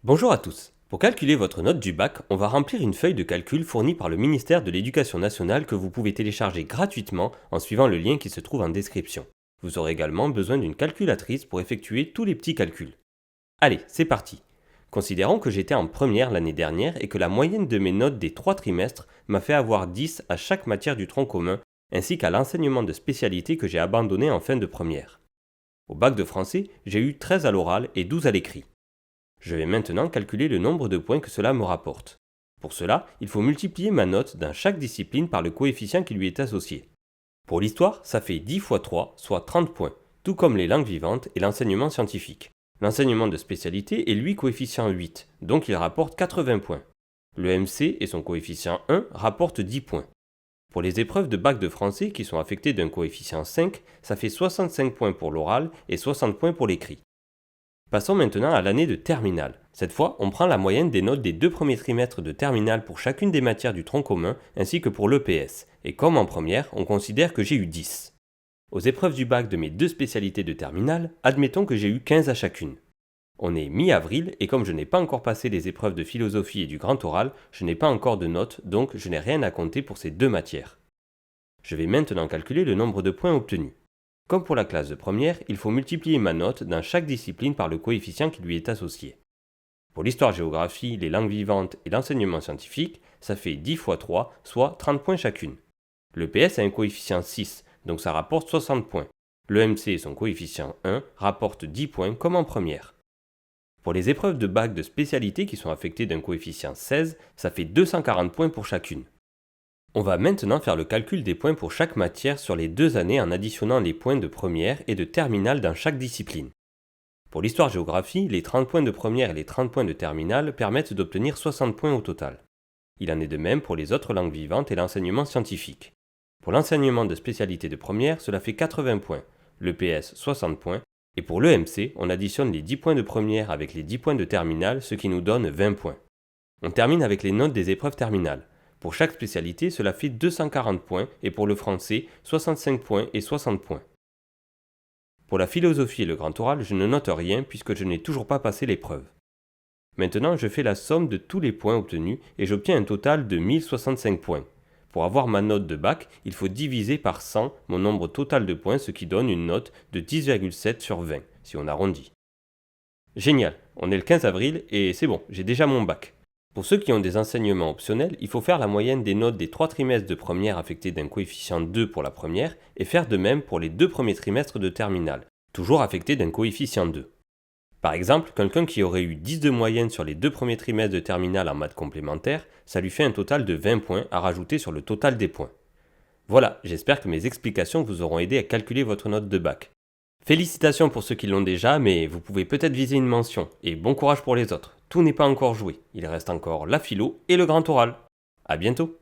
Bonjour à tous. Pour calculer votre note du bac, on va remplir une feuille de calcul fournie par le ministère de l'Éducation nationale que vous pouvez télécharger gratuitement en suivant le lien qui se trouve en description. Vous aurez également besoin d'une calculatrice pour effectuer tous les petits calculs. Allez, c'est parti. Considérons que j'étais en première l'année dernière et que la moyenne de mes notes des 3 trimestres m'a fait avoir 10 à chaque matière du tronc commun, ainsi qu'à l'enseignement de spécialité que j'ai abandonné en fin de première. Au bac de français, j'ai eu 13 à l'oral et 12 à l'écrit. Je vais maintenant calculer le nombre de points que cela me rapporte. Pour cela, il faut multiplier ma note dans chaque discipline par le coefficient qui lui est associé. Pour l'histoire, ça fait 10 fois 3, soit 30 points, tout comme les langues vivantes et l'enseignement scientifique. L'enseignement de spécialité est lui coefficient 8, donc il rapporte 80 points. Le MC et son coefficient 1 rapportent 10 points. Pour les épreuves de bac de français qui sont affectées d'un coefficient 5, ça fait 65 points pour l'oral et 60 points pour l'écrit. Passons maintenant à l'année de terminale. Cette fois, on prend la moyenne des notes des 2 premiers trimestres de terminale pour chacune des matières du tronc commun, ainsi que pour l'EPS, et comme en première, on considère que j'ai eu 10. Aux épreuves du bac de mes 2 spécialités de terminale, admettons que j'ai eu 15 à chacune. On est mi-avril, et comme je n'ai pas encore passé les épreuves de philosophie et du grand oral, je n'ai pas encore de notes, donc je n'ai rien à compter pour ces 2 matières. Je vais maintenant calculer le nombre de points obtenus. Comme pour la classe de première, il faut multiplier ma note dans chaque discipline par le coefficient qui lui est associé. Pour l'histoire-géographie, les langues vivantes et l'enseignement scientifique, ça fait 10 fois 3, soit 30 points chacune. Le PS a un coefficient 6, donc ça rapporte 60 points. Le MC et son coefficient 1 rapportent 10 points comme en première. Pour les épreuves de bac de spécialité qui sont affectées d'un coefficient 16, ça fait 240 points pour chacune. On va maintenant faire le calcul des points pour chaque matière sur les 2 années en additionnant les points de première et de terminale dans chaque discipline. Pour l'histoire-géographie, les 30 points de première et les 30 points de terminale permettent d'obtenir 60 points au total. Il en est de même pour les autres langues vivantes et l'enseignement scientifique. Pour l'enseignement de spécialité de première, cela fait 80 points, le PS 60 points, et pour l'EMC, on additionne les 10 points de première avec les 10 points de terminale, ce qui nous donne 20 points. On termine avec les notes des épreuves terminales. Pour chaque spécialité, cela fait 240 points et pour le français, 65 points et 60 points. Pour la philosophie et le grand oral, je ne note rien puisque je n'ai toujours pas passé l'épreuve. Maintenant, je fais la somme de tous les points obtenus et j'obtiens un total de 1065 points. Pour avoir ma note de bac, il faut diviser par 100 mon nombre total de points, ce qui donne une note de 10,7 sur 20, si on arrondit. Génial, on est le 15 avril et c'est bon, j'ai déjà mon bac. Pour ceux qui ont des enseignements optionnels, il faut faire la moyenne des notes des 3 trimestres de première affectés d'un coefficient 2 pour la première et faire de même pour les 2 premiers trimestres de terminale, toujours affectés d'un coefficient 2. Par exemple, quelqu'un qui aurait eu 10 de moyenne sur les 2 premiers trimestres de terminale en maths complémentaires, ça lui fait un total de 20 points à rajouter sur le total des points. Voilà, j'espère que mes explications vous auront aidé à calculer votre note de bac. Félicitations pour ceux qui l'ont déjà, mais vous pouvez peut-être viser une mention, et bon courage pour les autres. Tout n'est pas encore joué, il reste encore la philo et le grand oral. À bientôt!